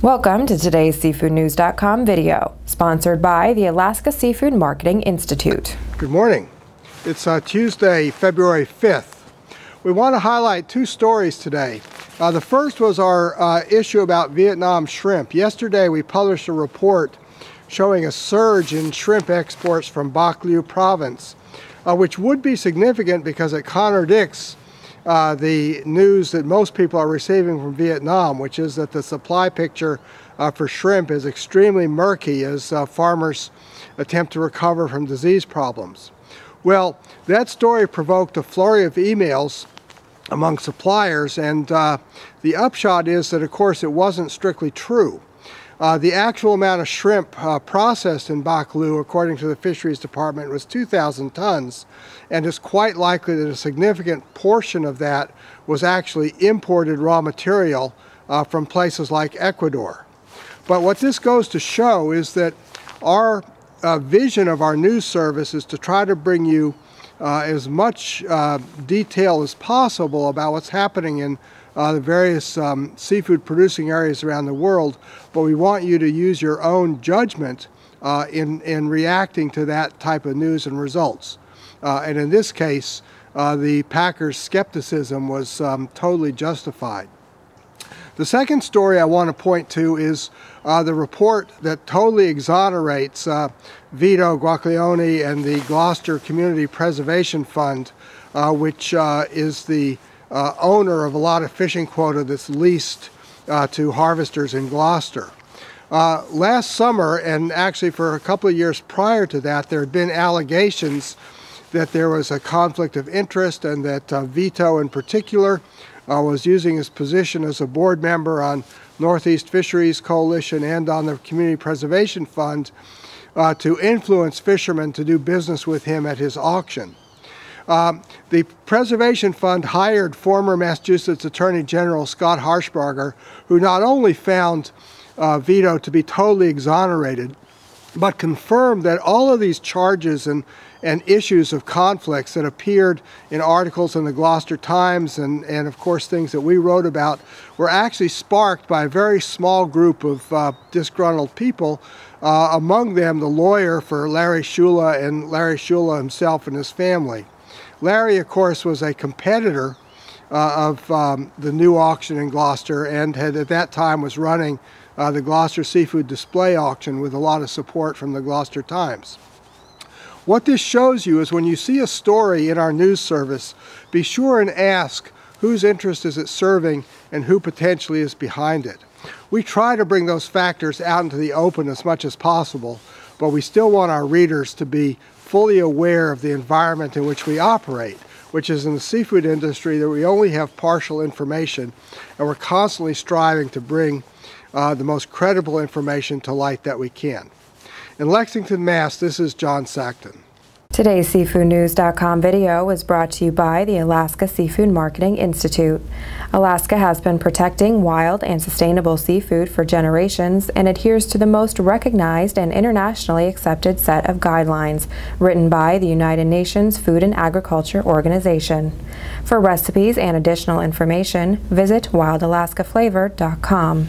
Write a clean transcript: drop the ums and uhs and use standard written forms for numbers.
Welcome to today's SeafoodNews.com video, sponsored by the Alaska Seafood Marketing Institute. Good morning. It's Tuesday, February 5th. We want to highlight two stories today. The first was our issue about Vietnam shrimp. Yesterday we published a report showing a surge in shrimp exports from Bac Lieu province, which would be significant because it contradicts the news that most people are receiving from Vietnam, which is that the supply picture for shrimp is extremely murky as farmers attempt to recover from disease problems. Well, that story provoked a flurry of emails among suppliers, and the upshot is that, of course, it wasn't strictly true. The actual amount of shrimp processed in Bac Lieu, according to the Fisheries Department, was 2,000 tons, and it's quite likely that a significant portion of that was actually imported raw material from places like Ecuador. But what this goes to show is that our vision of our news service is to try to bring you as much detail as possible about what's happening in the various seafood producing areas around the world, but we want you to use your own judgment in reacting to that type of news and results. And in this case, the packers' skepticism was totally justified. The second story I want to point to is the report that totally exonerates Vito, Giacalone, and the Gloucester Community Preservation Fund, which is the owner of a lot of fishing quota that's leased to harvesters in Gloucester. Last summer, and actually for a couple of years prior to that, there had been allegations that there was a conflict of interest and that Vito in particular was using his position as a board member on Northeast Fisheries Coalition and on the Community Preservation Fund to influence fishermen to do business with him at his auction. The Preservation Fund hired former Massachusetts Attorney General Scott Harshbarger, who not only found Vito to be totally exonerated, but confirmed that all of these charges and issues of conflicts that appeared in articles in the Gloucester Times and of course things that we wrote about were actually sparked by a very small group of disgruntled people, among them the lawyer for Larry Shula and Larry Shula himself and his family. Larry, of course, was a competitor of the new auction in Gloucester and had at that time was running the Gloucester Seafood Display Auction with a lot of support from the Gloucester Times. What this shows you is when you see a story in our news service, be sure and ask whose interest is it serving and who potentially is behind it. We try to bring those factors out into the open as much as possible, but we still want our readers to be fully aware of the environment in which we operate, which is in the seafood industry that we only have partial information, and we're constantly striving to bring the most credible information to light that we can. In Lexington, Mass., this is John Sackton. Today's SeafoodNews.com video was brought to you by the Alaska Seafood Marketing Institute. Alaska has been protecting wild and sustainable seafood for generations and adheres to the most recognized and internationally accepted set of guidelines written by the United Nations Food and Agriculture Organization. For recipes and additional information, visit wildalaskaflavor.com.